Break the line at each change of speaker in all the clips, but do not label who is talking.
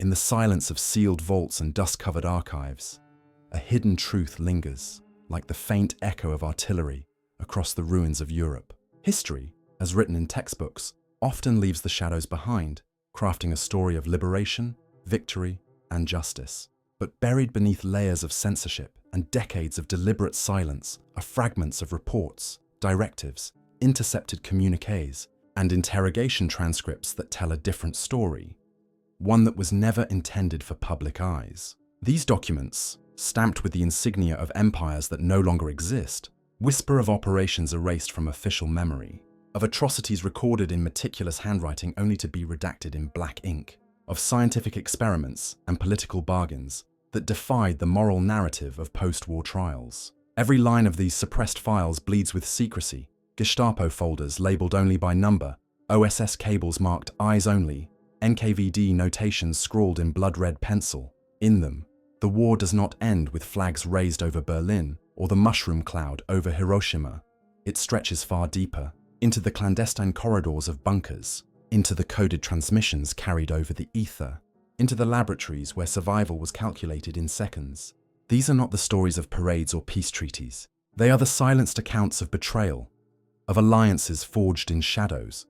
In the silence of sealed vaults and dust-covered archives, a hidden truth lingers, like the faint echo of artillery across the ruins of Europe. History, as written in textbooks, often leaves the shadows behind, crafting a story of liberation, victory, and justice. But buried beneath layers of censorship and decades of deliberate silence are fragments of reports, directives, intercepted communiques, and interrogation transcripts that tell a different story, one that was never intended for public eyes. These documents, stamped with the insignia of empires that no longer exist, whisper of operations erased from official memory, of atrocities recorded in meticulous handwriting only to be redacted in black ink, of scientific experiments and political bargains that defied the moral narrative of post-war trials. Every line of these suppressed files bleeds with secrecy: Gestapo folders labeled only by number, OSS cables marked eyes only, NKVD notations scrawled in blood-red pencil. In them, the war does not end with flags raised over Berlin or the mushroom cloud over Hiroshima. It stretches far deeper, into the clandestine corridors of bunkers, into the coded transmissions carried over the ether, into the laboratories where survival was calculated in seconds. These are not the stories of parades or peace treaties. They are the silenced accounts of betrayal, of alliances forged in shadows,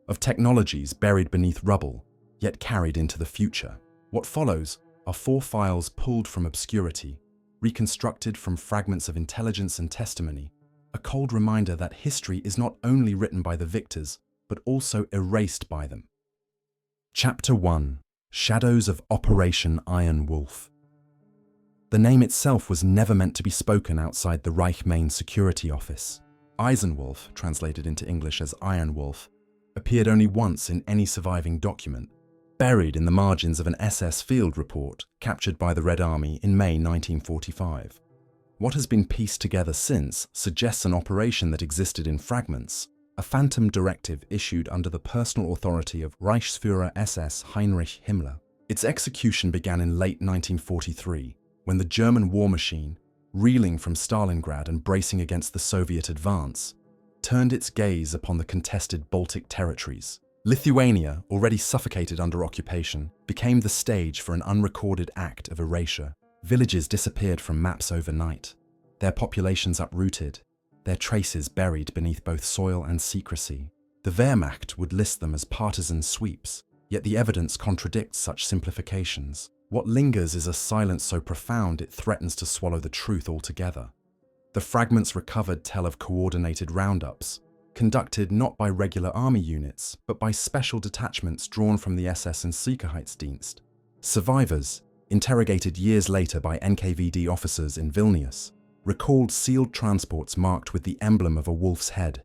of technologies buried beneath rubble, yet carried into the future. What follows are 4 files pulled from obscurity, reconstructed from fragments of intelligence and testimony, a cold reminder that history is not only written by the victors, but also erased by them. Chapter 1: Shadows of Operation Iron Wolf. The name itself was never meant to be spoken outside the Reich Main Security Office. Eisenwolf, translated into English as Iron Wolf, appeared only once in any surviving document, buried in the margins of an SS field report captured by the Red Army in May 1945. What has been pieced together since suggests an operation that existed in fragments, a phantom directive issued under the personal authority of Reichsführer SS Heinrich Himmler. Its execution began in late 1943, when the German war machine, reeling from Stalingrad and bracing against the Soviet advance, turned its gaze upon the contested Baltic territories. Lithuania, already suffocated under occupation, became the stage for an unrecorded act of erasure. Villages disappeared from maps overnight, their populations uprooted, their traces buried beneath both soil and secrecy. The Wehrmacht would list them as partisan sweeps, yet the evidence contradicts such simplifications. What lingers is a silence so profound it threatens to swallow the truth altogether. The fragments recovered tell of coordinated roundups, conducted not by regular army units, but by special detachments drawn from the SS and Sicherheitsdienst. Survivors, interrogated years later by NKVD officers in Vilnius, recalled sealed transports marked with the emblem of a wolf's head,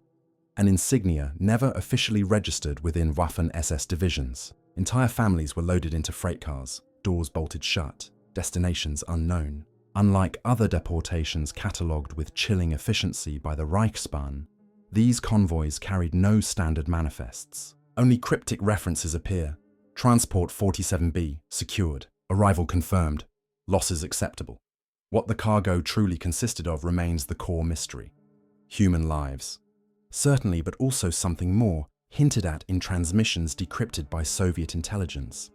an insignia never officially registered within Waffen-SS divisions. Entire families were loaded into freight cars, doors bolted shut, destinations unknown. Unlike other deportations catalogued with chilling efficiency by the Reichsbahn, these convoys carried no standard manifests. Only cryptic references appear: Transport 47B, secured. Arrival confirmed. Losses acceptable. What the cargo truly consisted of remains the core mystery. Human lives. Certainly, but also something more, hinted at in transmissions decrypted by Soviet intelligence.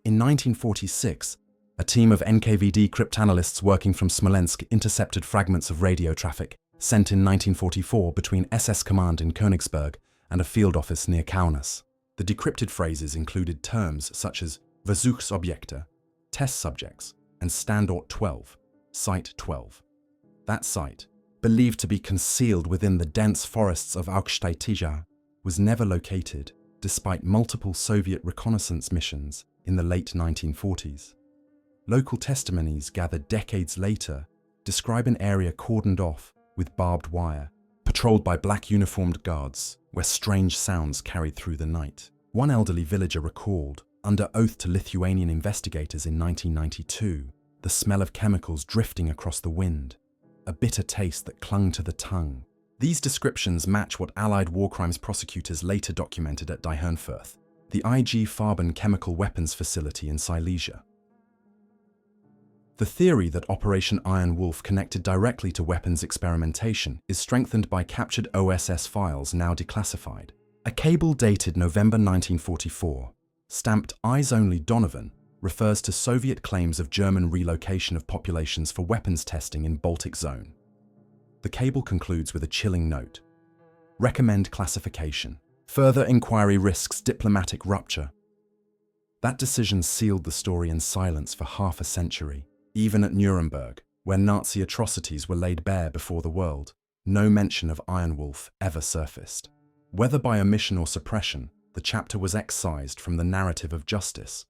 In 1946, a team of NKVD cryptanalysts working from Smolensk intercepted fragments of radio traffic sent in 1944 between SS command in Königsberg and a field office near Kaunas. The decrypted phrases included terms such as Versuchsobjekte, test subjects, and Standort 12, Site 12. That site, believed to be concealed within the dense forests of Augsteitija, was never located, despite multiple Soviet reconnaissance missions in the late 1940s. Local testimonies gathered decades later describe an area cordoned off with barbed wire, patrolled by black uniformed guards, where strange sounds carried through the night. One elderly villager recalled, under oath to Lithuanian investigators in 1992, the smell of chemicals drifting across the wind, a bitter taste that clung to the tongue. These descriptions match what Allied war crimes prosecutors later documented at Die Herrenfurth, the IG Farben chemical weapons facility in Silesia. The theory that Operation Iron Wolf connected directly to weapons experimentation is strengthened by captured OSS files now declassified. A cable dated November 1944, stamped "Eyes Only Donovan," refers to Soviet claims of German relocation of populations for weapons testing in Baltic Zone. The cable concludes with a chilling note. Recommend classification. Further inquiry risks diplomatic rupture. That decision sealed the story in silence for half a century. Even at Nuremberg, where Nazi atrocities were laid bare before the world, no mention of Iron Wolf ever surfaced. Whether by omission or suppression, the chapter was excised from the narrative of justice.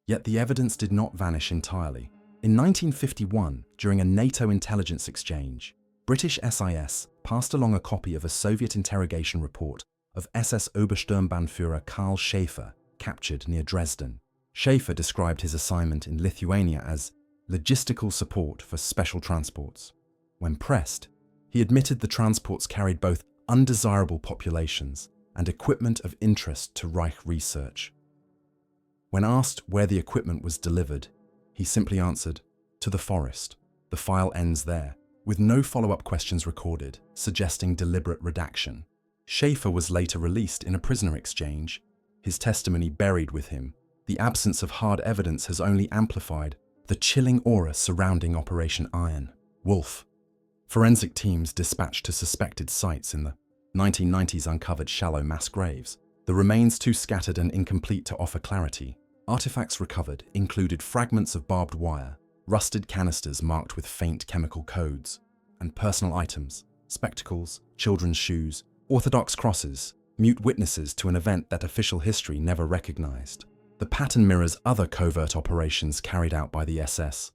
Yet the evidence did not vanish entirely. In 1951, during a NATO intelligence exchange, British SIS passed along a copy of a Soviet interrogation report of SS Obersturmbannführer Karl Schäfer, captured near Dresden. Schäfer described his assignment in Lithuania as logistical support for special transports. When pressed, he admitted the transports carried both undesirable populations and equipment of interest to Reich research. When asked where the equipment was delivered, he simply answered, "To the forest." The file ends there, with no follow-up questions recorded, suggesting deliberate redaction. Schäfer was later released in a prisoner exchange, his testimony buried with him. The absence of hard evidence has only amplified the chilling aura surrounding Operation Iron Wolf. Forensic teams dispatched to suspected sites in the 1990s uncovered shallow mass graves, the remains too scattered and incomplete to offer clarity. Artifacts recovered included fragments of barbed wire, rusted canisters marked with faint chemical codes, and personal items, spectacles, children's shoes, Orthodox crosses, mute witnesses to an event that official history never recognized. The pattern mirrors other covert operations carried out by the SS,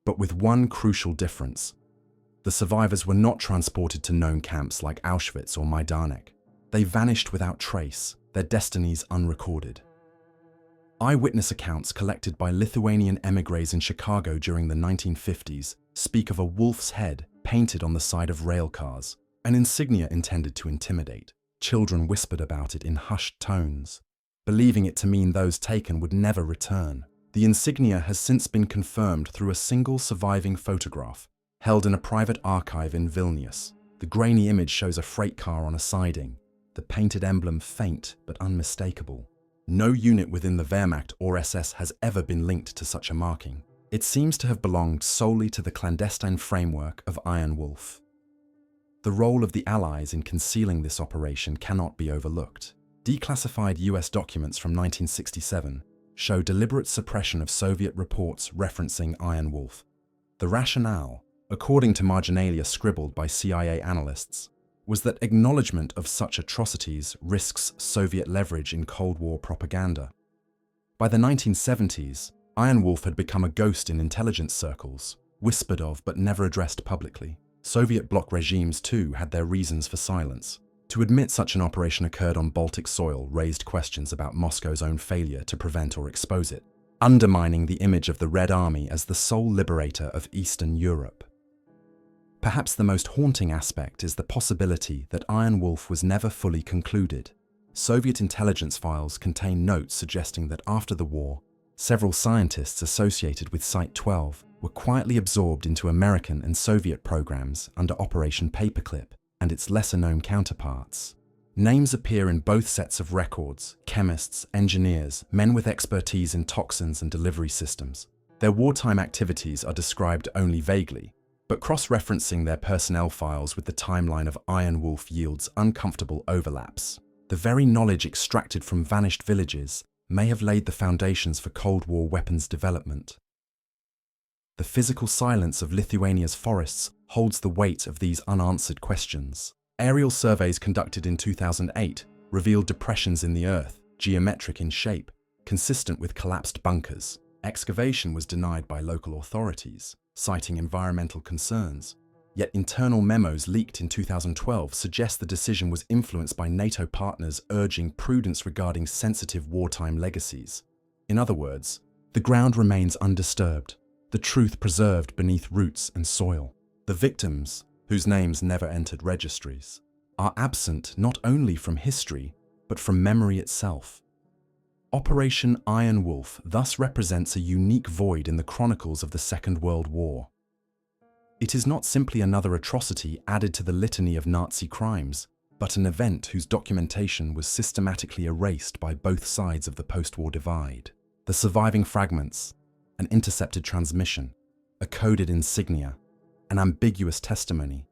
but with one crucial difference. The survivors were not transported to known camps like Auschwitz or Majdanek. They vanished without trace, their destinies unrecorded. Eyewitness accounts collected by Lithuanian émigrés in Chicago during the 1950s speak of a wolf's head painted on the side of rail cars, an insignia intended to intimidate. Children whispered about it in hushed tones, believing it to mean those taken would never return. The insignia has since been confirmed through a single surviving photograph, held in a private archive in Vilnius. The grainy image shows a freight car on a siding, the painted emblem faint but unmistakable. No unit within the Wehrmacht or SS has ever been linked to such a marking. It seems to have belonged solely to the clandestine framework of Iron Wolf. The role of the Allies in concealing this operation cannot be overlooked. Declassified US documents from 1967 show deliberate suppression of Soviet reports referencing Iron Wolf. The rationale, according to marginalia scribbled by CIA analysts, was that acknowledgement of such atrocities risks Soviet leverage in Cold War propaganda. By the 1970s, Iron Wolf had become a ghost in intelligence circles, whispered of but never addressed publicly. Soviet bloc regimes too had their reasons for silence. To admit such an operation occurred on Baltic soil raised questions about Moscow's own failure to prevent or expose it, undermining the image of the Red Army as the sole liberator of Eastern Europe. Perhaps the most haunting aspect is the possibility that Iron Wolf was never fully concluded. Soviet intelligence files contain notes suggesting that after the war, several scientists associated with Site 12 were quietly absorbed into American and Soviet programs under Operation Paperclip and its lesser-known counterparts. Names appear in both sets of records: chemists, engineers, men with expertise in toxins and delivery systems. Their wartime activities are described only vaguely, but cross-referencing their personnel files with the timeline of Iron Wolf yields uncomfortable overlaps. The very knowledge extracted from vanished villages may have laid the foundations for Cold War weapons development. The physical silence of Lithuania's forests holds the weight of these unanswered questions. Aerial surveys conducted in 2008 revealed depressions in the earth, geometric in shape, consistent with collapsed bunkers. Excavation was denied by local authorities, citing environmental concerns. Yet internal memos leaked in 2012 suggest the decision was influenced by NATO partners urging prudence regarding sensitive wartime legacies. In other words, the ground remains undisturbed, the truth preserved beneath roots and soil. The victims, whose names never entered registries, are absent not only from history, but from memory itself. Operation Iron Wolf thus represents a unique void in the chronicles of the Second World War. It is not simply another atrocity added to the litany of Nazi crimes, but an event whose documentation was systematically erased by both sides of the post-war divide. The surviving fragments, an intercepted transmission, a coded insignia, an ambiguous testimony,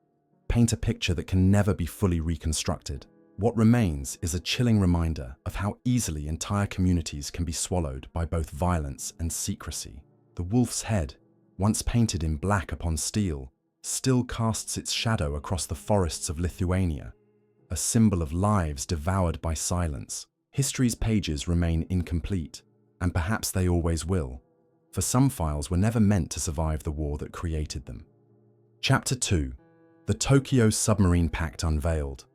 paint a picture that can never be fully reconstructed. What remains is a chilling reminder of how easily entire communities can be swallowed by both violence and secrecy. The wolf's head, once painted in black upon steel, still casts its shadow across the forests of Lithuania, a symbol of lives devoured by silence. History's pages remain incomplete, and perhaps they always will, for some files were never meant to survive the war that created them. Chapter 2: The Tokyo Submarine Pact Unveiled.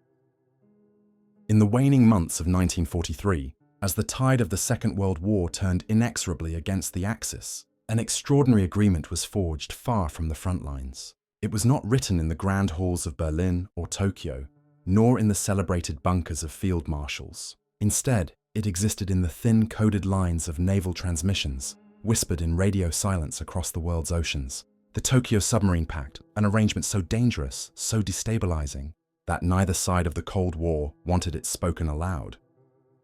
In the waning months of 1943, as the tide of the Second World War turned inexorably against the Axis, an extraordinary agreement was forged far from the front lines. It was not written in the grand halls of Berlin or Tokyo, nor in the celebrated bunkers of field marshals. Instead, it existed in the thin coded lines of naval transmissions, whispered in radio silence across the world's oceans. The Tokyo Submarine Pact, an arrangement so dangerous, so destabilizing, that neither side of the Cold War wanted it spoken aloud,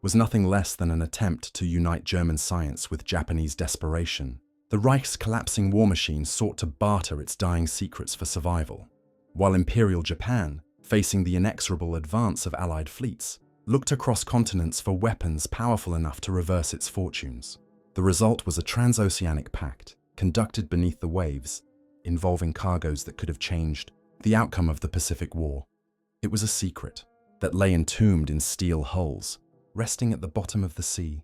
was nothing less than an attempt to unite German science with Japanese desperation. The Reich's collapsing war machine sought to barter its dying secrets for survival, while Imperial Japan, facing the inexorable advance of Allied fleets, looked across continents for weapons powerful enough to reverse its fortunes. The result was a transoceanic pact, conducted beneath the waves, involving cargoes that could have changed the outcome of the Pacific War. It was a secret that lay entombed in steel hulls, resting at the bottom of the sea.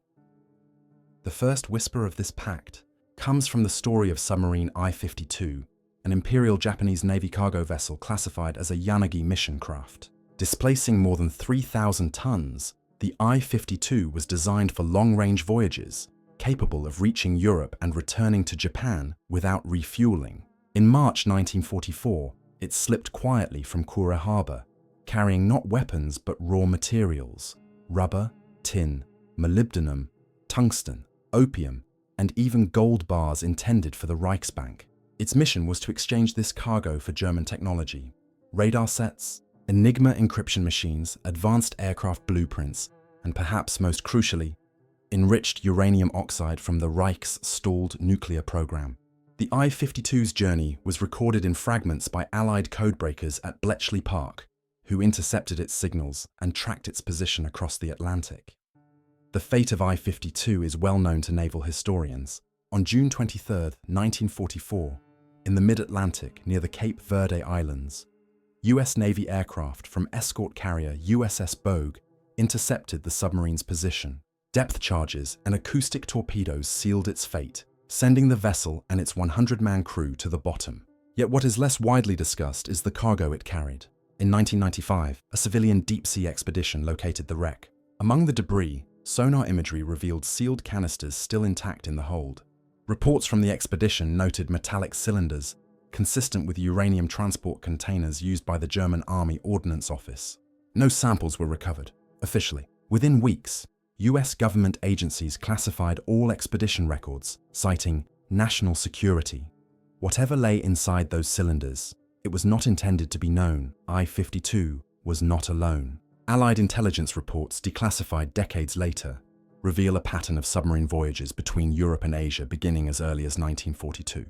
The first whisper of this pact comes from the story of submarine I-52, an Imperial Japanese Navy cargo vessel classified as a Yanagi mission craft. Displacing more than 3,000 tons, the I-52 was designed for long-range voyages, capable of reaching Europe and returning to Japan without refueling. In March 1944, it slipped quietly from Kure Harbor, carrying not weapons but raw materials: rubber, tin, molybdenum, tungsten, opium, and even gold bars intended for the Reichsbank. Its mission was to exchange this cargo for German technology: radar sets, Enigma encryption machines, advanced aircraft blueprints, and perhaps most crucially, enriched uranium oxide from the Reich's stalled nuclear program. The I-52's journey was recorded in fragments by Allied codebreakers at Bletchley Park, who intercepted its signals and tracked its position across the Atlantic. The fate of I-52 is well known to naval historians. On June 23, 1944, in the mid-Atlantic near the Cape Verde Islands, US Navy aircraft from escort carrier USS Bogue intercepted the submarine's position. Depth charges and acoustic torpedoes sealed its fate, sending the vessel and its 100-man crew to the bottom. Yet what is less widely discussed is the cargo it carried. In 1995, a civilian deep-sea expedition located the wreck. Among the debris, sonar imagery revealed sealed canisters still intact in the hold. Reports from the expedition noted metallic cylinders, consistent with uranium transport containers used by the German Army Ordnance Office. No samples were recovered. Officially, within weeks, US government agencies classified all expedition records, citing national security. Whatever lay inside those cylinders, it was not intended to be known. I-52 was not alone. Allied intelligence reports, declassified decades later, reveal a pattern of submarine voyages between Europe and Asia beginning as early as 1942.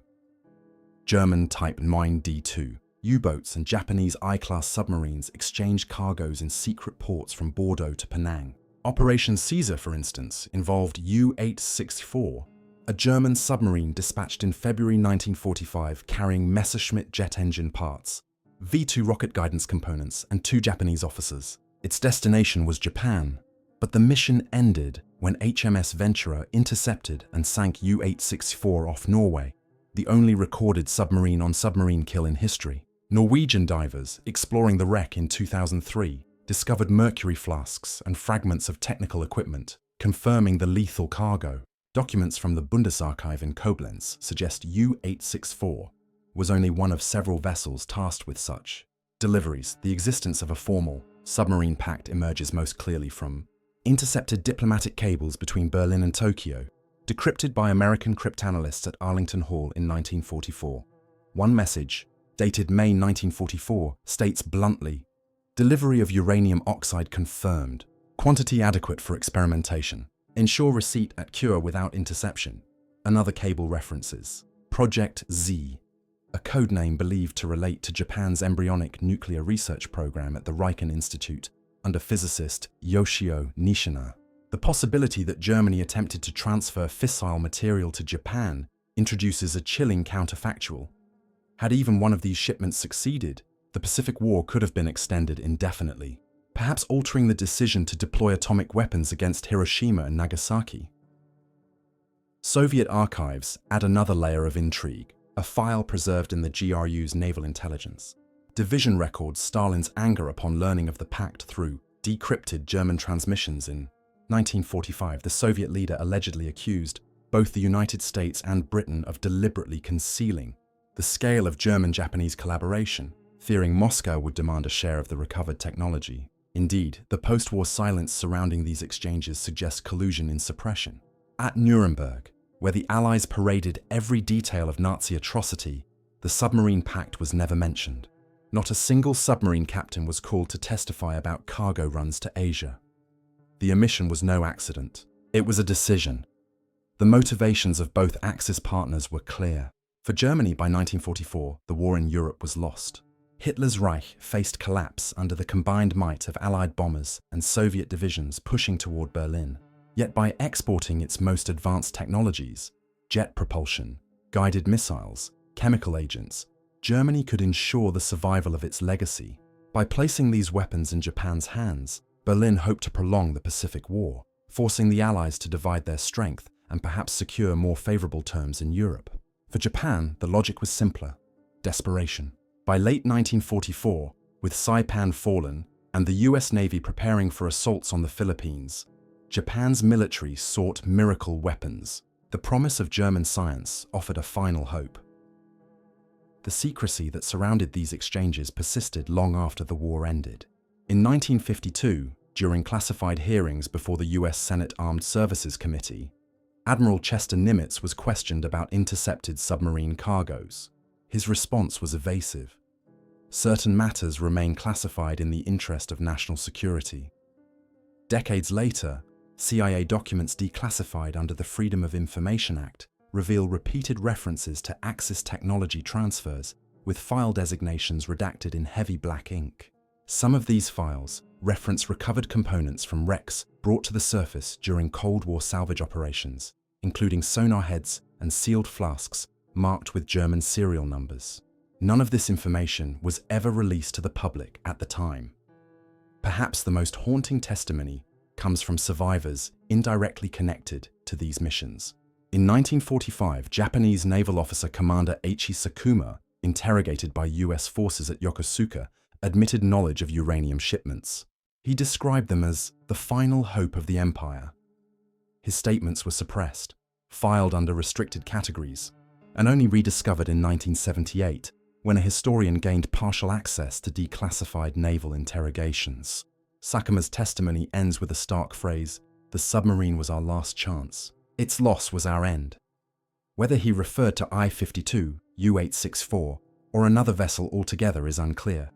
German Type 9D2 U-boats and Japanese I-class submarines exchanged cargoes in secret ports from Bordeaux to Penang. Operation Caesar, for instance, involved U-864, a German submarine dispatched in February 1945 carrying Messerschmitt jet engine parts, V-2 rocket guidance components, and 2 Japanese officers. Its destination was Japan, but the mission ended when HMS Ventura intercepted and sank U-864 off Norway, the only recorded submarine-on-submarine kill in history. Norwegian divers, exploring the wreck in 2003, discovered mercury flasks and fragments of technical equipment, confirming the lethal cargo. Documents from the Bundesarchiv in Koblenz suggest U-864 was only one of several vessels tasked with such deliveries. The existence of a formal submarine pact emerges most clearly from intercepted diplomatic cables between Berlin and Tokyo, decrypted by American cryptanalysts at Arlington Hall in 1944. One message, dated May 1944, states bluntly, Delivery of uranium oxide confirmed. Quantity adequate for experimentation. Ensure receipt at cure without interception. Another cable references. Project Z, a codename believed to relate to Japan's embryonic nuclear research program at the Riken Institute under physicist Yoshio Nishina. The possibility that Germany attempted to transfer fissile material to Japan introduces a chilling counterfactual. Had even one of these shipments succeeded, the Pacific War could have been extended indefinitely, perhaps altering the decision to deploy atomic weapons against Hiroshima and Nagasaki. Soviet archives add another layer of intrigue, a file preserved in the GRU's naval intelligence. Division records Stalin's anger upon learning of the pact through decrypted German transmissions. In 1945, the Soviet leader allegedly accused both the United States and Britain of deliberately concealing the scale of German-Japanese collaboration, fearing Moscow would demand a share of the recovered technology. Indeed, the post-war silence surrounding these exchanges suggests collusion in suppression. At Nuremberg, where the Allies paraded every detail of Nazi atrocity, the Submarine Pact was never mentioned. Not a single submarine captain was called to testify about cargo runs to Asia. The omission was no accident. It was a decision. The motivations of both Axis partners were clear. For Germany, by 1944, the war in Europe was lost. Hitler's Reich faced collapse under the combined might of Allied bombers and Soviet divisions pushing toward Berlin. Yet by exporting its most advanced technologies, jet propulsion, guided missiles, chemical agents, Germany could ensure the survival of its legacy. By placing these weapons in Japan's hands, Berlin hoped to prolong the Pacific War, forcing the Allies to divide their strength and perhaps secure more favorable terms in Europe. For Japan, the logic was simpler: desperation. By late 1944, with Saipan fallen and the US Navy preparing for assaults on the Philippines, Japan's military sought miracle weapons. The promise of German science offered a final hope. The secrecy that surrounded these exchanges persisted long after the war ended. In 1952, during classified hearings before the US Senate Armed Services Committee, Admiral Chester Nimitz was questioned about intercepted submarine cargoes. His response was evasive. Certain matters remain classified in the interest of national security. Decades later, CIA documents declassified under the Freedom of Information Act reveal repeated references to Axis technology transfers, with file designations redacted in heavy black ink. Some of these files reference recovered components from wrecks brought to the surface during Cold War salvage operations, including sonar heads and sealed flasks marked with German serial numbers. None of this information was ever released to the public at the time. Perhaps the most haunting testimony comes from survivors indirectly connected to these missions. In 1945, Japanese naval officer Commander Eiichi Sakuma, interrogated by US forces at Yokosuka, admitted knowledge of uranium shipments. He described them as the final hope of the empire. His statements were suppressed, filed under restricted categories, and only rediscovered in 1978, when a historian gained partial access to declassified naval interrogations. Sakuma's testimony ends with a stark phrase: "The submarine was our last chance. Its loss was our end." Whether he referred to I-52, U-864, or another vessel altogether is unclear.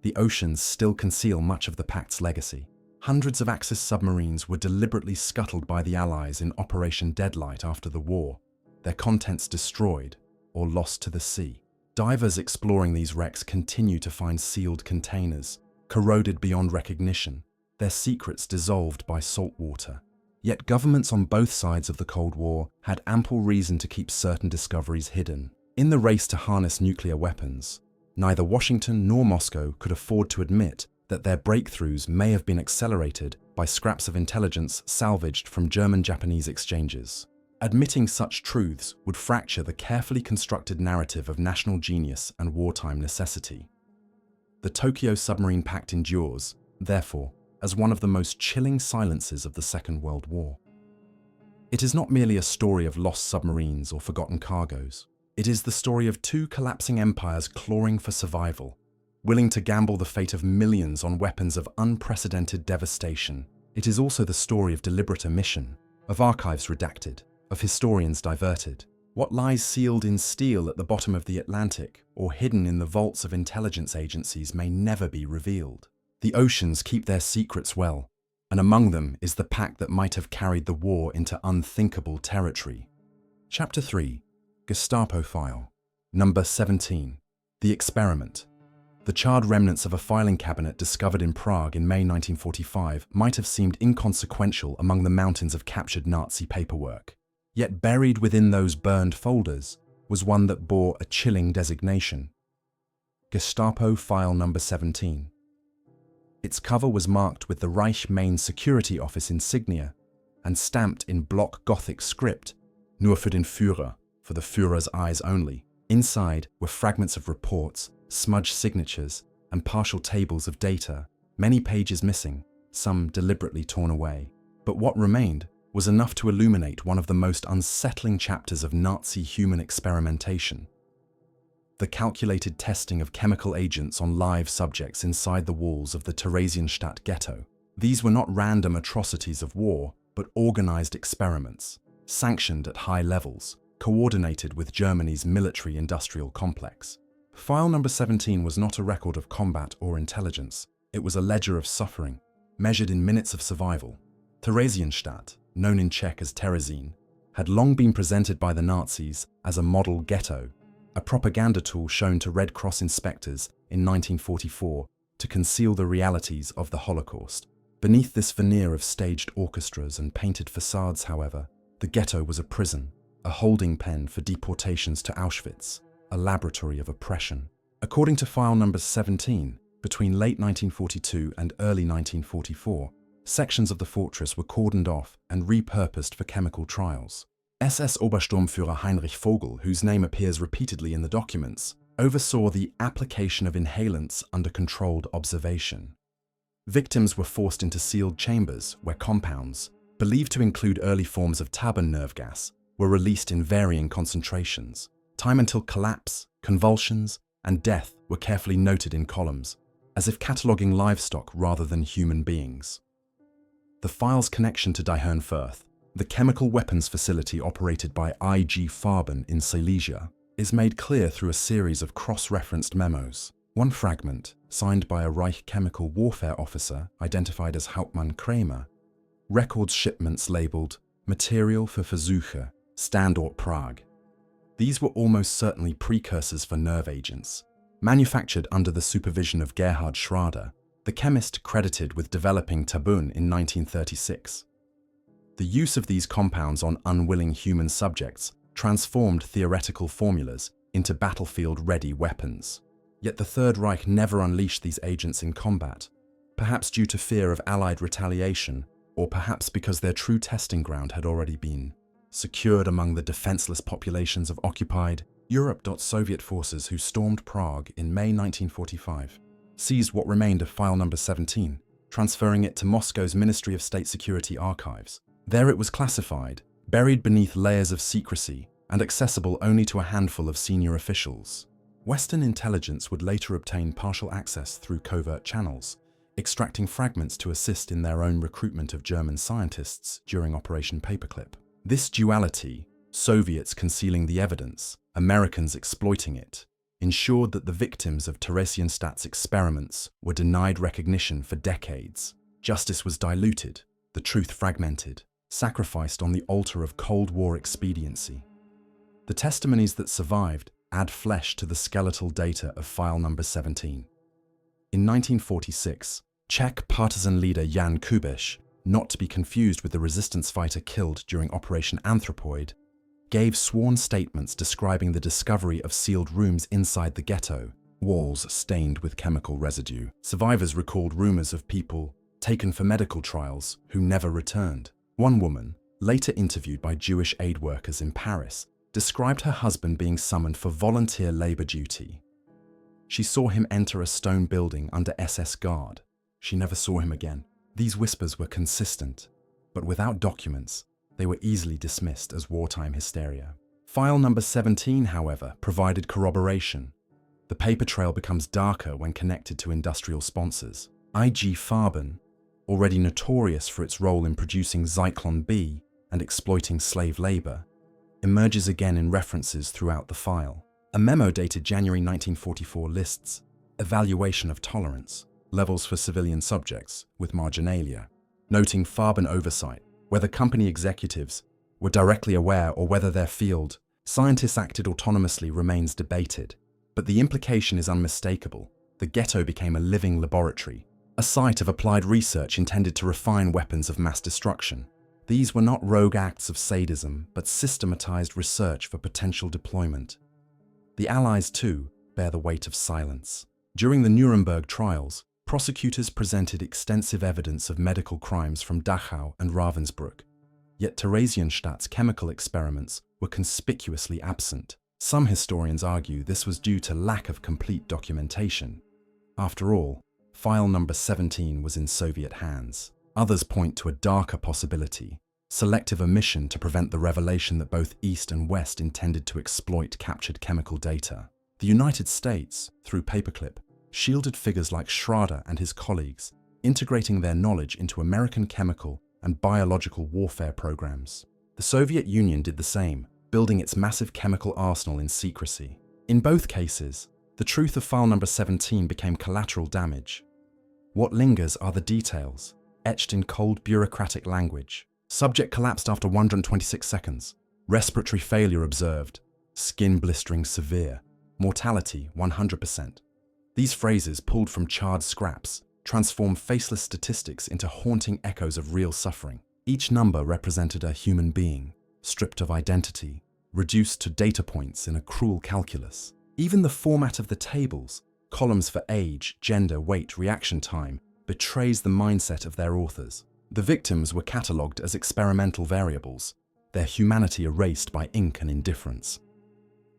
The oceans still conceal much of the Pact's legacy. Hundreds of Axis submarines were deliberately scuttled by the Allies in Operation Deadlight after the war, their contents destroyed or lost to the sea. Divers exploring these wrecks continue to find sealed containers, corroded beyond recognition, their secrets dissolved by salt water. Yet governments on both sides of the Cold War had ample reason to keep certain discoveries hidden. In the race to harness nuclear weapons, neither Washington nor Moscow could afford to admit that their breakthroughs may have been accelerated by scraps of intelligence salvaged from German-Japanese exchanges. Admitting such truths would fracture the carefully constructed narrative of national genius and wartime necessity. The Tokyo Submarine Pact endures, therefore, as one of the most chilling silences of the Second World War. It is not merely a story of lost submarines or forgotten cargoes. It is the story of two collapsing empires clawing for survival, willing to gamble the fate of millions on weapons of unprecedented devastation. It is also the story of deliberate omission, of archives redacted, of historians diverted. What lies sealed in steel at the bottom of the Atlantic or hidden in the vaults of intelligence agencies may never be revealed. The oceans keep their secrets well, and among them is the pact that might have carried the war into unthinkable territory. Chapter 3. Gestapo File. Number 17. The Experiment. The charred remnants of a filing cabinet discovered in Prague in May 1945 might have seemed inconsequential among the mountains of captured Nazi paperwork. Yet buried within those burned folders was one that bore a chilling designation: Gestapo File Number 17. Its cover was marked with the Reich Main Security Office insignia and stamped in block Gothic script, Nur für den Führer, for the Führer's eyes only. Inside were fragments of reports, smudged signatures, and partial tables of data, many pages missing, some deliberately torn away. But what remained was enough to illuminate one of the most unsettling chapters of Nazi human experimentation: the calculated testing of chemical agents on live subjects inside the walls of the Theresienstadt ghetto. These were not random atrocities of war, but organized experiments, sanctioned at high levels, coordinated with Germany's military-industrial complex. File number 17 was not a record of combat or intelligence. It was a ledger of suffering, measured in minutes of survival. Theresienstadt, known in Czech as Terezín, had long been presented by the Nazis as a model ghetto, a propaganda tool shown to Red Cross inspectors in 1944 to conceal the realities of the Holocaust. Beneath this veneer of staged orchestras and painted facades, however, the ghetto was a prison, a holding pen for deportations to Auschwitz, a laboratory of oppression. According to file number 17, between late 1942 and early 1944, sections of the fortress were cordoned off and repurposed for chemical trials. SS Obersturmführer Heinrich Vogel, whose name appears repeatedly in the documents, oversaw the application of inhalants under controlled observation. Victims were forced into sealed chambers where compounds, believed to include early forms of Taban nerve gas, were released in varying concentrations. Time until collapse, convulsions, and death were carefully noted in columns, as if cataloguing livestock rather than human beings. The file's connection to Die Firth, the chemical weapons facility operated by IG Farben in Silesia, is made clear through a series of cross-referenced memos. One fragment, signed by a Reich chemical warfare officer identified as Hauptmann Kramer, records shipments labeled Material für Versuche, Standort Prague. These were almost certainly precursors for nerve agents, manufactured under the supervision of Gerhard Schrader, the chemist credited with developing Tabun in 1936. The use of these compounds on unwilling human subjects transformed theoretical formulas into battlefield-ready weapons. Yet the Third Reich never unleashed these agents in combat, perhaps due to fear of Allied retaliation, or perhaps because their true testing ground had already been secured among the defenseless populations of occupied Europe. Soviet forces who stormed Prague in May 1945 seized what remained of file number 17, transferring it to Moscow's Ministry of State Security archives. There it was classified, buried beneath layers of secrecy, and accessible only to a handful of senior officials. Western intelligence would later obtain partial access through covert channels, extracting fragments to assist in their own recruitment of German scientists during Operation Paperclip. This duality, Soviets concealing the evidence, Americans exploiting it, ensured that the victims of Theresienstadt's experiments were denied recognition for decades. Justice was diluted, the truth fragmented, sacrificed on the altar of Cold War expediency. The testimonies that survived add flesh to the skeletal data of file number 17. In 1946, Czech partisan leader Jan Kubiš, not to be confused with the resistance fighter killed during Operation Anthropoid, gave sworn statements describing the discovery of sealed rooms inside the ghetto, walls stained with chemical residue. Survivors recalled rumors of people taken for medical trials who never returned. One woman, later interviewed by Jewish aid workers in Paris, described her husband being summoned for volunteer labor duty. She saw him enter a stone building under SS guard. She never saw him again. These whispers were consistent, but without documents, they were easily dismissed as wartime hysteria. File number 17, however, provided corroboration. The paper trail becomes darker when connected to industrial sponsors. IG Farben, already notorious for its role in producing Zyklon B and exploiting slave labor, emerges again in references throughout the file. A memo dated January 1944 lists evaluation of tolerance, levels for civilian subjects with marginalia, noting Farben oversight, whether company executives were directly aware or whether their field scientists acted autonomously remains debated. But the implication is unmistakable. The ghetto became a living laboratory, a site of applied research intended to refine weapons of mass destruction. These were not rogue acts of sadism, but systematized research for potential deployment. The Allies, too, bear the weight of silence. During the Nuremberg trials, prosecutors presented extensive evidence of medical crimes from Dachau and Ravensbrück. Yet Theresienstadt's chemical experiments were conspicuously absent. Some historians argue this was due to lack of complete documentation. After all, file number 17 was in Soviet hands. Others point to a darker possibility: selective omission to prevent the revelation that both East and West intended to exploit captured chemical data. The United States, through paperclip, shielded figures like Schrader and his colleagues, integrating their knowledge into American chemical and biological warfare programs. The Soviet Union did the same, building its massive chemical arsenal in secrecy. In both cases, the truth of file number 17 became collateral damage. What lingers are the details, etched in cold bureaucratic language. Subject collapsed after 126 seconds. Respiratory failure observed. Skin blistering severe. Mortality 100%. These phrases, pulled from charred scraps, transform faceless statistics into haunting echoes of real suffering. Each number represented a human being, stripped of identity, reduced to data points in a cruel calculus. Even the format of the tables, columns for age, gender, weight, reaction time, betrays the mindset of their authors. The victims were catalogued as experimental variables, their humanity erased by ink and indifference.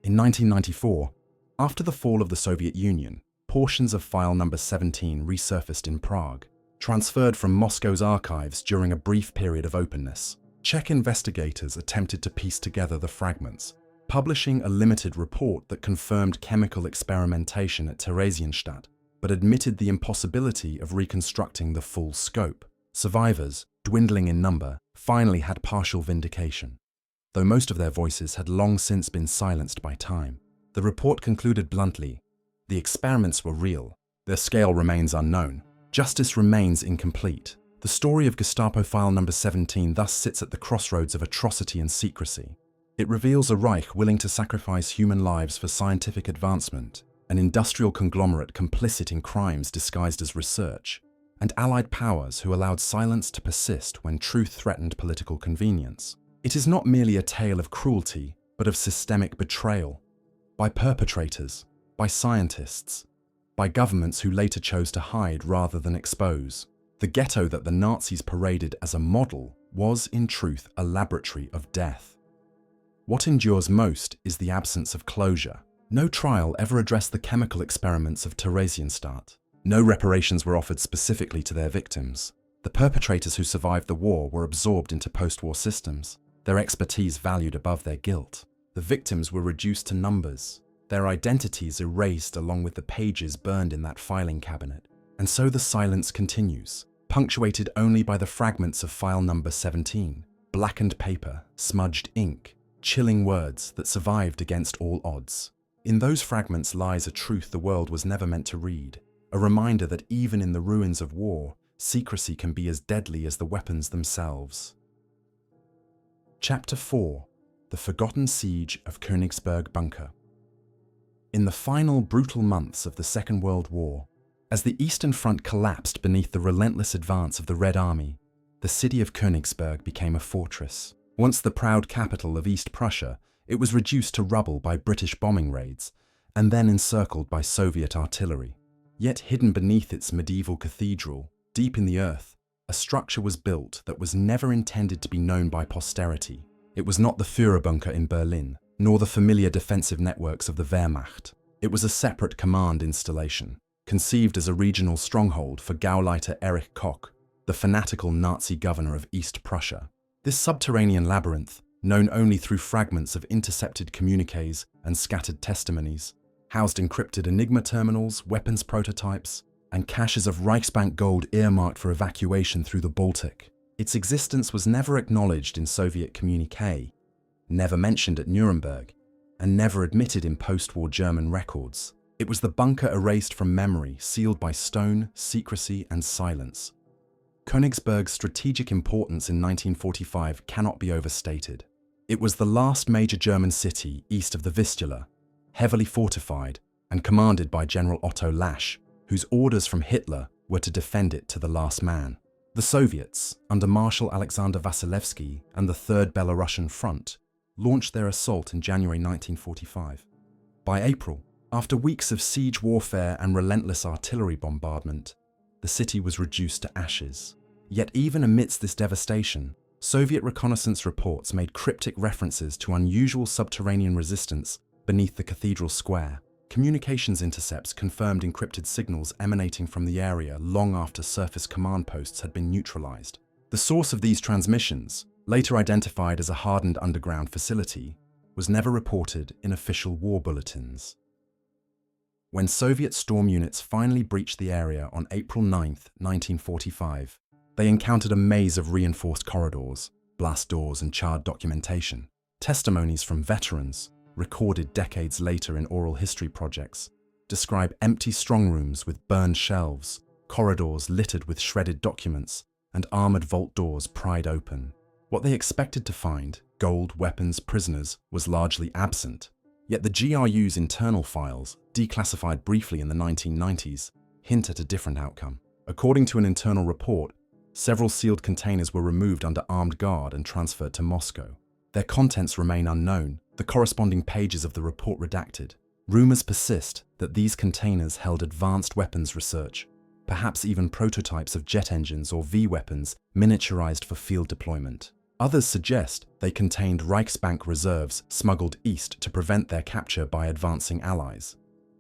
In 1994, after the fall of the Soviet Union, portions of file number 17 resurfaced in Prague, transferred from Moscow's archives during a brief period of openness. Czech investigators attempted to piece together the fragments, publishing a limited report that confirmed chemical experimentation at Theresienstadt, but admitted the impossibility of reconstructing the full scope. Survivors, dwindling in number, finally had partial vindication. Though most of their voices had long since been silenced by time, the report concluded bluntly: the experiments were real. Their scale remains unknown. Justice remains incomplete. The story of Gestapo file number 17 thus sits at the crossroads of atrocity and secrecy. It reveals a Reich willing to sacrifice human lives for scientific advancement, an industrial conglomerate complicit in crimes disguised as research, and allied powers who allowed silence to persist when truth threatened political convenience. It is not merely a tale of cruelty, but of systemic betrayal, by perpetrators, by scientists, by governments who later chose to hide rather than expose. The ghetto that the Nazis paraded as a model was, in truth, a laboratory of death. What endures most is the absence of closure. No trial ever addressed the chemical experiments of Theresienstadt. No reparations were offered specifically to their victims. The perpetrators who survived the war were absorbed into post-war systems, their expertise valued above their guilt. The victims were reduced to numbers, their identities erased along with the pages burned in that filing cabinet. And so the silence continues, punctuated only by the fragments of file number 17, blackened paper, smudged ink, chilling words that survived against all odds. In those fragments lies a truth the world was never meant to read, a reminder that even in the ruins of war, secrecy can be as deadly as the weapons themselves. Chapter 4: The Forgotten Siege of Königsberg Bunker. In the final brutal months of the Second World War, as the Eastern Front collapsed beneath the relentless advance of the Red Army, the city of Königsberg became a fortress. Once the proud capital of East Prussia, it was reduced to rubble by British bombing raids, and then encircled by Soviet artillery. Yet hidden beneath its medieval cathedral, deep in the earth, a structure was built that was never intended to be known by posterity. It was not the Führerbunker in Berlin, nor the familiar defensive networks of the Wehrmacht. It was a separate command installation, conceived as a regional stronghold for Gauleiter Erich Koch, the fanatical Nazi governor of East Prussia. This subterranean labyrinth, known only through fragments of intercepted communiques and scattered testimonies, housed encrypted Enigma terminals, weapons prototypes, and caches of Reichsbank gold earmarked for evacuation through the Baltic. Its existence was never acknowledged in Soviet communique, never mentioned at Nuremberg, and never admitted in post-war German records. It was the bunker erased from memory, sealed by stone, secrecy, and silence. Königsberg's strategic importance in 1945 cannot be overstated. It was the last major German city east of the Vistula, heavily fortified and commanded by General Otto Lasch, whose orders from Hitler were to defend it to the last man. The Soviets, under Marshal Alexander Vasilevsky and the Third Belarusian Front, launched their assault in January 1945. By April, after weeks of siege warfare and relentless artillery bombardment, the city was reduced to ashes. Yet even amidst this devastation, Soviet reconnaissance reports made cryptic references to unusual subterranean resistance beneath the cathedral square. Communications intercepts confirmed encrypted signals emanating from the area long after surface command posts had been neutralized. The source of these transmissions, later identified as a hardened underground facility, was never reported in official war bulletins. When Soviet storm units finally breached the area on April 9, 1945, they encountered a maze of reinforced corridors, blast doors, and charred documentation. Testimonies from veterans, recorded decades later in oral history projects, describe empty strongrooms with burned shelves, corridors littered with shredded documents, and armored vault doors pried open. What they expected to find, gold, weapons, prisoners, was largely absent. Yet the GRU's internal files, declassified briefly in the 1990s, hint at a different outcome. According to an internal report, several sealed containers were removed under armed guard and transferred to Moscow. Their contents remain unknown, the corresponding pages of the report redacted. Rumors persist that these containers held advanced weapons research, perhaps even prototypes of jet engines or V-weapons miniaturized for field deployment. Others suggest they contained Reichsbank reserves smuggled east to prevent their capture by advancing allies.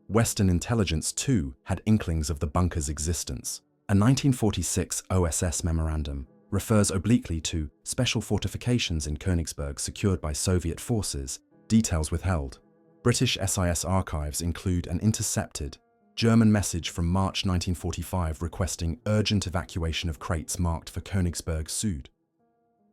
Western intelligence, too, had inklings of the bunker's existence. A 1946 OSS memorandum refers obliquely to special fortifications in Königsberg secured by Soviet forces, details withheld. British SIS archives include an intercepted German message from March 1945 requesting urgent evacuation of crates marked for Königsberg Süd.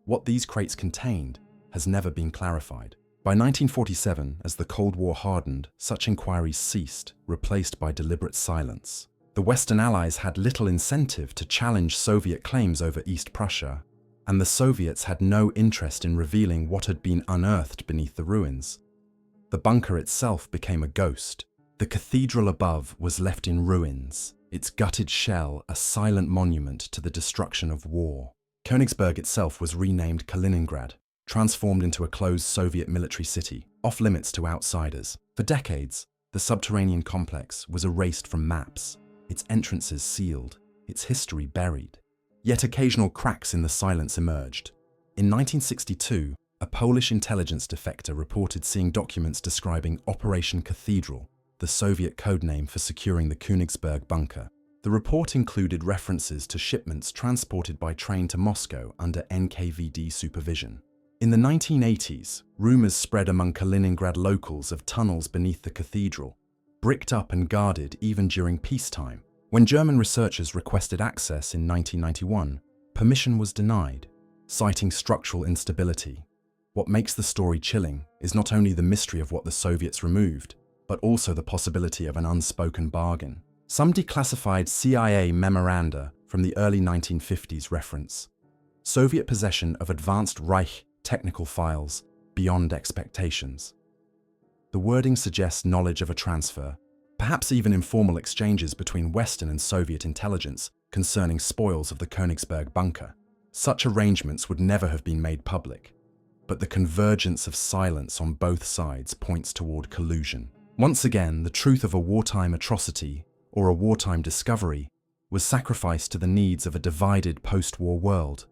What these crates contained has never been clarified. By 1947, as the Cold War hardened, such inquiries ceased, replaced by deliberate silence. The Western Allies had little incentive to challenge Soviet claims over East Prussia, and the Soviets had no interest in revealing what had been unearthed beneath the ruins. The bunker itself became a ghost. The cathedral above was left in ruins, its gutted shell a silent monument to the destruction of war. Königsberg itself was renamed Kaliningrad, transformed into a closed Soviet military city, off-limits to outsiders. For decades, the subterranean complex was erased from maps, its entrances sealed, its history buried. Yet occasional cracks in the silence emerged. In 1962, a Polish intelligence defector reported seeing documents describing Operation Cathedral, the Soviet codename for securing the Königsberg bunker. The report included references to shipments transported by train to Moscow under NKVD supervision. In the 1980s, rumors spread among Kaliningrad locals of tunnels beneath the cathedral, bricked up and guarded even during peacetime. When German researchers requested access in 1991, permission was denied, citing structural instability. What makes the story chilling is not only the mystery of what the Soviets removed, but also the possibility of an unspoken bargain. Some declassified CIA memoranda from the early 1950s reference Soviet possession of advanced Reich technical files beyond expectations. The wording suggests knowledge of a transfer, perhaps even informal exchanges between Western and Soviet intelligence concerning spoils of the Königsberg bunker. Such arrangements would never have been made public, but the convergence of silence on both sides points toward collusion. Once again, the truth of a wartime atrocity or a wartime discovery was sacrificed to the needs of a divided post-war world.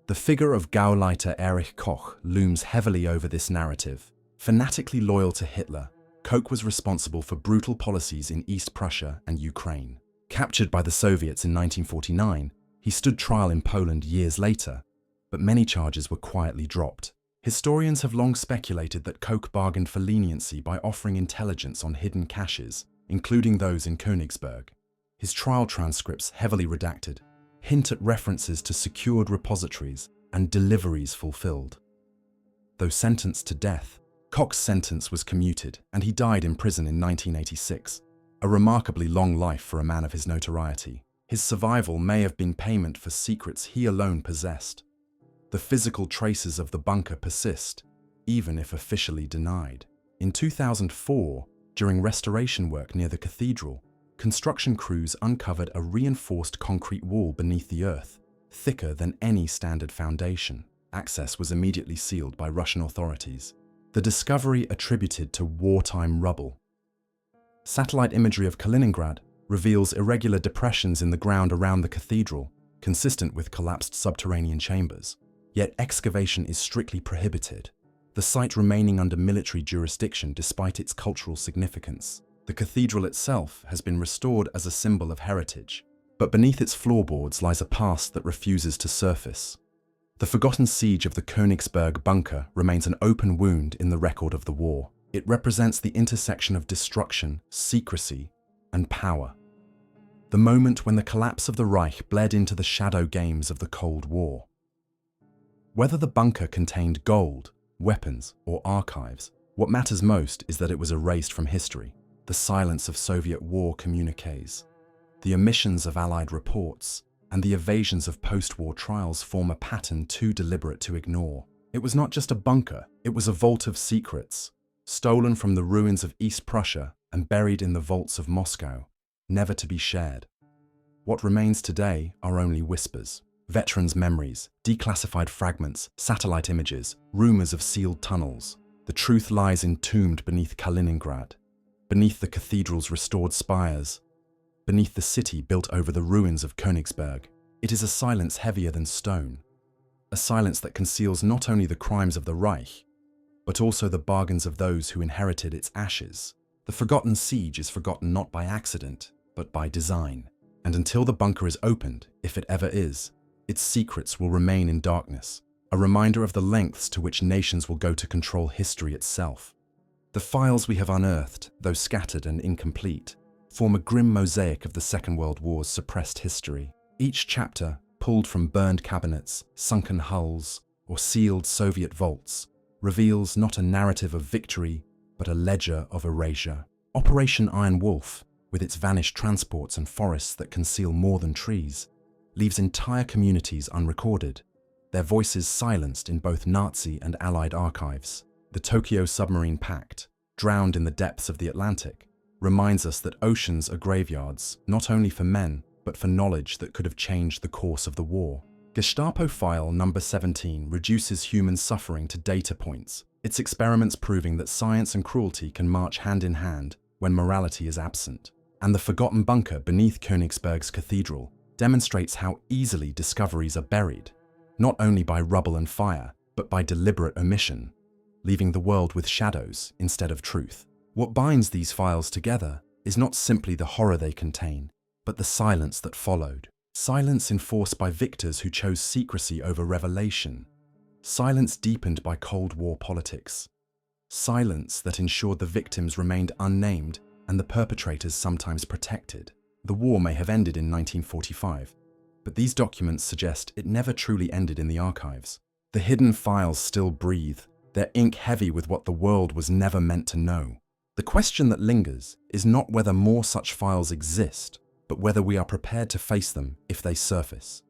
The figure of Gauleiter Erich Koch looms heavily over this narrative. Fanatically loyal to Hitler, Koch was responsible for brutal policies in East Prussia and Ukraine. Captured by the Soviets in 1949, he stood trial in Poland years later, but many charges were quietly dropped. Historians have long speculated that Koch bargained for leniency by offering intelligence on hidden caches, including those in Königsberg. His trial transcripts, heavily redacted, hint at references to secured repositories and deliveries fulfilled. Though sentenced to death, Koch's sentence was commuted, and he died in prison in 1986. A remarkably long life for a man of his notoriety. His survival may have been payment for secrets he alone possessed. The physical traces of the bunker persist, even if officially denied. In 2004, during restoration work near the cathedral, construction crews uncovered a reinforced concrete wall beneath the earth, thicker than any standard foundation. Access was immediately sealed by Russian authorities. The discovery attributed to wartime rubble. Satellite imagery of Kaliningrad reveals irregular depressions in the ground around the cathedral, consistent with collapsed subterranean chambers. Yet excavation is strictly prohibited, the site remaining under military jurisdiction despite its cultural significance. The cathedral itself has been restored as a symbol of heritage, but beneath its floorboards lies a past that refuses to surface. The forgotten siege of the Königsberg bunker remains an open wound in the record of the war. It represents the intersection of destruction, secrecy, and power. The moment when the collapse of the Reich bled into the shadow games of the Cold War. Whether the bunker contained gold, weapons, or archives, what matters most is that it was erased from history. The silence of Soviet war communiques, the omissions of Allied reports, and the evasions of post-war trials form a pattern too deliberate to ignore. It was not just a bunker, it was a vault of secrets, stolen from the ruins of East Prussia and buried in the vaults of Moscow, never to be shared. What remains today are only whispers. Veterans' memories, declassified fragments, satellite images, rumors of sealed tunnels. The truth lies entombed beneath Kaliningrad, beneath the cathedral's restored spires, beneath the city built over the ruins of Königsberg. It is a silence heavier than stone, a silence that conceals not only the crimes of the Reich, but also the bargains of those who inherited its ashes. The forgotten siege is forgotten not by accident, but by design. And until the bunker is opened, if it ever is, its secrets will remain in darkness, a reminder of the lengths to which nations will go to control history itself. The files we have unearthed, though scattered and incomplete, form a grim mosaic of the Second World War's suppressed history. Each chapter, pulled from burned cabinets, sunken hulls, or sealed Soviet vaults, reveals not a narrative of victory, but a ledger of erasure. Operation Iron Wolf, with its vanished transports and forests that conceal more than trees, leaves entire communities unrecorded, their voices silenced in both Nazi and Allied archives. The Tokyo Submarine Pact, drowned in the depths of the Atlantic, reminds us that oceans are graveyards, not only for men, but for knowledge that could have changed the course of the war. Gestapo file number 17 reduces human suffering to data points, its experiments proving that science and cruelty can march hand in hand when morality is absent. And the forgotten bunker beneath Königsberg's cathedral demonstrates how easily discoveries are buried, not only by rubble and fire, but by deliberate omission, leaving the world with shadows instead of truth. What binds these files together is not simply the horror they contain, but the silence that followed. Silence enforced by victors who chose secrecy over revelation. Silence deepened by Cold War politics. Silence that ensured the victims remained unnamed and the perpetrators sometimes protected. The war may have ended in 1945, but these documents suggest it never truly ended in the archives. The hidden files still breathe, their ink heavy with what the world was never meant to know. The question that lingers is not whether more such files exist, but whether we are prepared to face them if they surface.